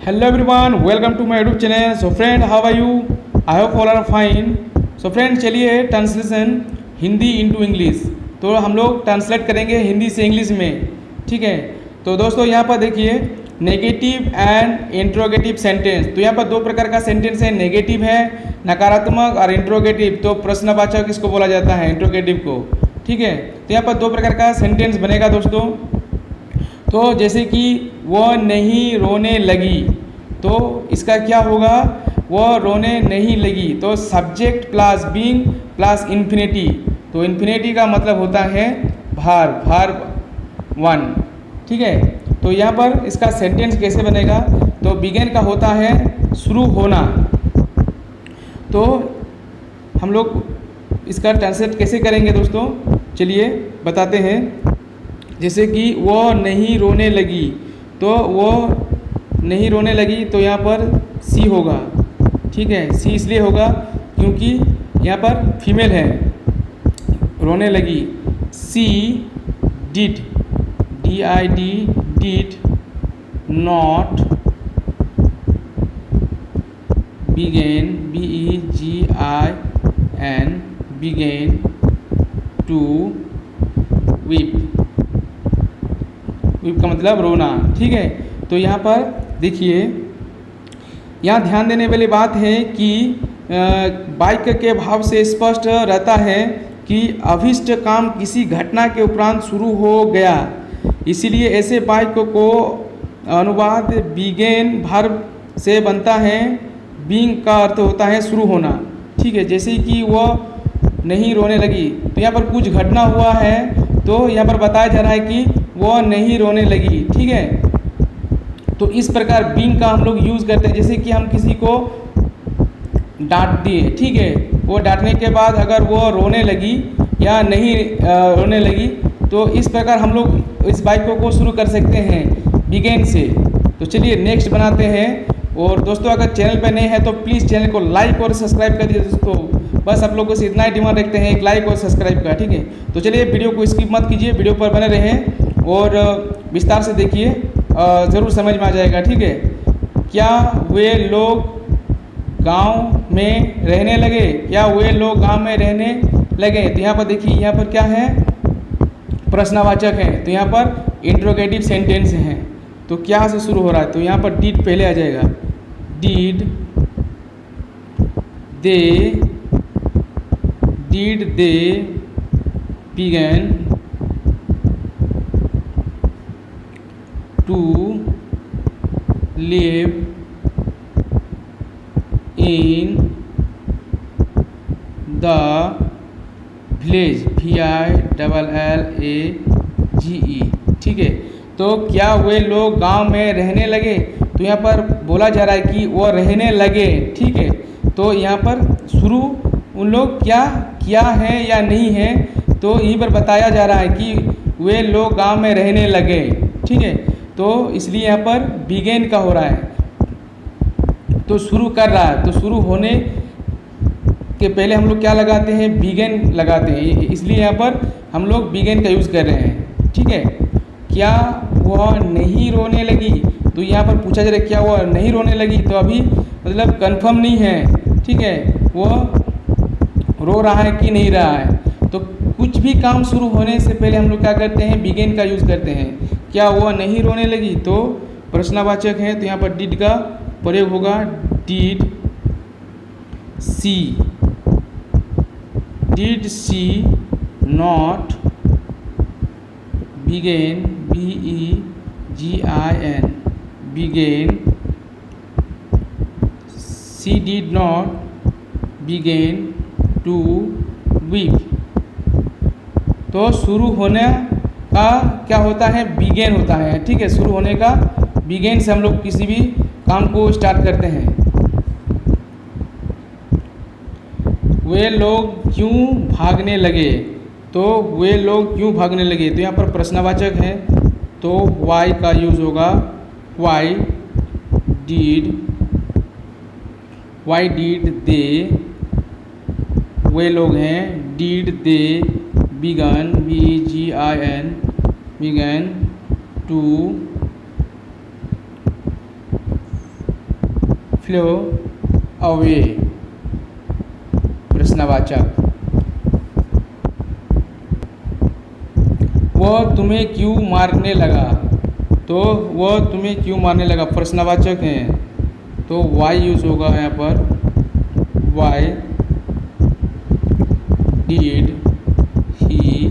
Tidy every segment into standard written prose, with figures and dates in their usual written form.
Hello everyone, welcome to my YouTube channel. So friend, how are you? I hope all are fine. So friend, चलिए translation Hindi into English, तो हम लोग translate करेंगे हिंदी से English में, ठीक है। तो दोस्तों यहाँ पर देखिए नेगेटिव एंड इंट्रोगेटिव सेंटेंस। तो यहाँ पर दो प्रकार का सेंटेंस है, नेगेटिव है नकारात्मक और इंट्रोगेटिव तो प्रश्नवाचक इसको बोला जाता है इंट्रोगेटिव को, ठीक है। तो यहाँ पर दो प्रकार का सेंटेंस बनेगा दोस्तों। तो जैसे कि वह नहीं रोने लगी, तो इसका क्या होगा, वह रोने नहीं लगी। तो subject plus being plus infinity, तो इन्फिनिटी का मतलब होता है वर्ब वन, ठीक है। तो यहाँ पर इसका सेंटेंस कैसे बनेगा, तो बिगेन का होता है शुरू होना। तो हम लोग इसका ट्रांसलेट कैसे करेंगे दोस्तों, चलिए बताते हैं। जैसे कि वो नहीं रोने लगी, तो वो नहीं रोने लगी, तो यहाँ पर सी होगा, ठीक है। सी इसलिए होगा क्योंकि यहाँ पर फीमेल है, रोने लगी। She did, DID did not begin, BEGIN begin to weep, weep का मतलब रोना, ठीक है। तो यहाँ पर देखिए, यहाँ ध्यान देने वाली बात है कि वाक्य के भाव से स्पष्ट रहता है कि अभिष्ट काम किसी घटना के उपरांत शुरू हो गया, इसीलिए ऐसे वाक्य को अनुवाद बिगेन वर्ब से बनता है। बीइंग का अर्थ होता है शुरू होना, ठीक है। जैसे कि वह नहीं रोने लगी, तो यहाँ पर कुछ घटना हुआ है, तो यहाँ पर बताया जा रहा है कि वह नहीं रोने लगी, ठीक है। तो इस प्रकार बीइंग का हम लोग यूज़ करते हैं। जैसे कि हम किसी को डांट दिए, ठीक है, वो डांटने के बाद अगर वो रोने लगी या नहीं रोने लगी, तो इस प्रकार हम लोग इस वाक्य को शुरू कर सकते हैं बिगेन से। तो चलिए नेक्स्ट बनाते हैं। और दोस्तों अगर चैनल पर नए हैं तो प्लीज़ चैनल को लाइक और सब्सक्राइब कर दीजिए दोस्तों, बस आप लोगों से इतना ही डिमांड रखते हैं, एक लाइक और सब्सक्राइब का, ठीक है। तो चलिए वीडियो को स्किप मत कीजिए, वीडियो पर बने रहें और विस्तार से देखिए, ज़रूर समझ में आ जाएगा, ठीक है। क्या वे लोग गांव में रहने लगे, क्या वे लोग गांव में रहने लगे। तो यहाँ पर देखिए, यहाँ पर क्या है, प्रश्नवाचक है, तो यहाँ पर इंट्रोगेटिव सेंटेंस है। तो क्या से शुरू हो रहा है, तो यहाँ पर डिड पहले आ जाएगा। Did they begin to live in the village, VILLAGE, ठीक है। तो क्या वे लोग गांव में रहने लगे, तो यहाँ पर बोला जा रहा है कि वो रहने लगे, ठीक है। तो यहाँ पर शुरू उन लोग क्या किया है या नहीं है, तो यहीं पर बताया जा रहा है कि वे लोग गांव में रहने लगे, ठीक है। तो इसलिए यहाँ पर बिगेन का हो रहा है, तो शुरू कर रहा है। तो शुरू होने के पहले हम लोग क्या लगाते हैं, बिगेन लगाते हैं, इसलिए यहाँ पर हम लोग बिगेन का यूज़ कर रहे हैं, ठीक है। क्या वह नहीं रोने लगी, तो यहाँ पर पूछा जा रहा है क्या वह नहीं रोने लगी, तो अभी मतलब कंफर्म नहीं है, ठीक है, वह रो रहा है कि नहीं रहा है। तो कुछ भी काम शुरू होने से पहले हम लोग क्या करते हैं, बिगेन का यूज़ करते हैं। क्या वह नहीं रोने लगी, तो प्रश्नवाचक है, तो यहाँ पर डिड का प्रयोग होगा। Did she not begin, BEGIN begin, she did not begin to weep. तो शुरू होने का क्या होता है, बिगेन होता है, ठीक है। शुरू होने का बिगेन से हम लोग किसी भी काम को स्टार्ट करते हैं। वे लोग क्यों भागने लगे, तो वे लोग क्यों भागने लगे, तो यहाँ पर प्रश्नवाचक है, तो वाई का यूज़ होगा। वाई डिड दे, वे लोग हैं, did they begin, BEGIN began to flow away, प्रश्नवाचक। वह तुम्हें क्यों मारने लगा, तो वह तुम्हें क्यों मारने लगा प्रश्नवाचक हैं, तो वाई यूज़ होगा यहाँ पर। वाई डिड ही,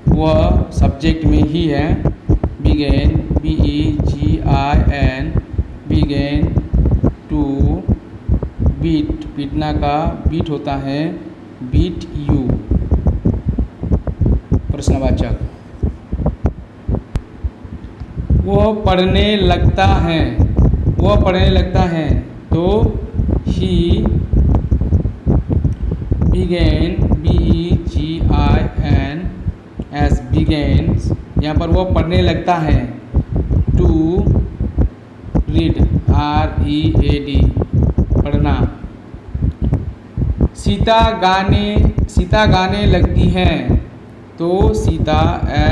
वह सब्जेक्ट में ही है। Begin, BEGIN, begin to beat, पीटना का बीट होता है बीट यू, प्रश्नवाचक। वह पढ़ने लगता है, वह पढ़ने लगता है, तो ही बिगेन, BEGINS, बिगेन्स, यहाँ पर वह पढ़ने लगता है। टू रीड, READ, पढ़ना। सीता गाने लगती है, तो Sita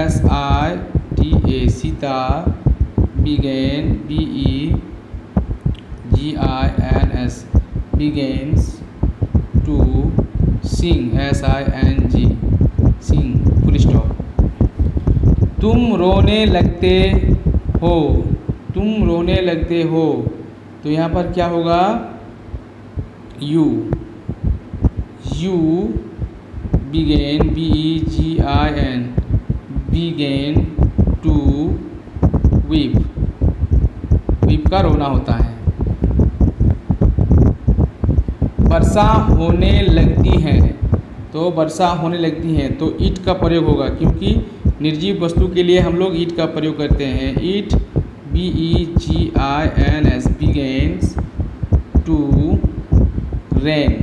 SITA, Sita. Begin, BEGINS, begins to sing, SING, sing, full stop. तुम रोने लगते हो, तुम रोने लगते हो, तो यहाँ पर क्या होगा you, begin, BEGIN, begin to weep, weep का रोना होता है। वर्षा होने लगती है, तो वर्षा होने लगती है, तो ईट का प्रयोग होगा, क्योंकि निर्जीव वस्तु के लिए हम लोग ईट का प्रयोग करते हैं। It, BEGINS, begins to rain,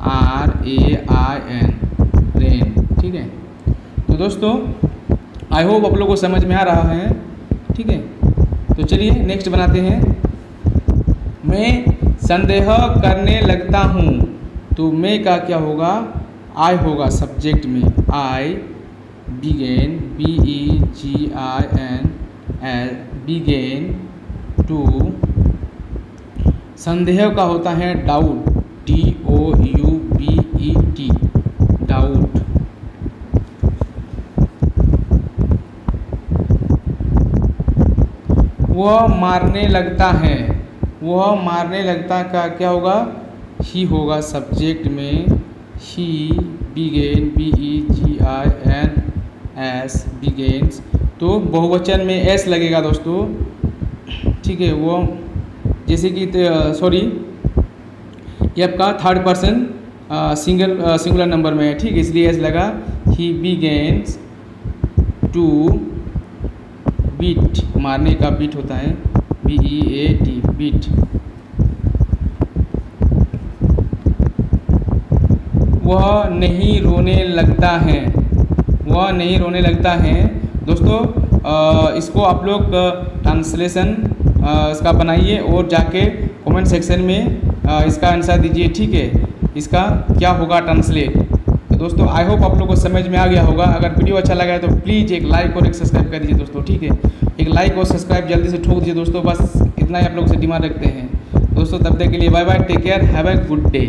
RAIN, rain. ठीक है, तो दोस्तों आई होप आप लोगों को समझ में आ रहा है। ठीक है, तो चलिए नेक्स्ट बनाते हैं। मैं संदेह करने लगता हूँ, तो मैं का क्या होगा आई होगा सब्जेक्ट में। आई बिगेन, BEGIN, बिगेन टू, संदेह का होता है डाउट, DOUBET, डाउट। वह मारने लगता है, वह मारने लगता का क्या होगा ही होगा सब्जेक्ट में। ही बिगेन, BEGINS, बिगेन्स, तो बहुवचन में एस लगेगा दोस्तों। ठीक है, वो जैसे कि सॉरी ये आपका थर्ड पर्सन सिंगुलर नंबर में है। ठीक है, इसलिए एस लगा। ही बिगेन्स टू बीट, मारने का बीट होता है BEAT, बीट। वह नहीं रोने लगता है, वह नहीं रोने लगता है। दोस्तों इसको आप लोग ट्रांसलेशन इसका बनाइए और जाके कमेंट सेक्शन में इसका आंसर दीजिए। ठीक है, इसका क्या होगा ट्रांसलेट। तो दोस्तों आई होप आप लोग को समझ में आ गया होगा। अगर वीडियो अच्छा लगा है तो प्लीज़ एक लाइक और एक सब्सक्राइब कर दीजिए दोस्तों। ठीक है, एक लाइक और सब्सक्राइब जल्दी से ठोक दीजिए दोस्तों, बस इतना ही आप लोग से डिमांड रखते हैं दोस्तों। तब तक के लिए bye bye, take care, have a good day.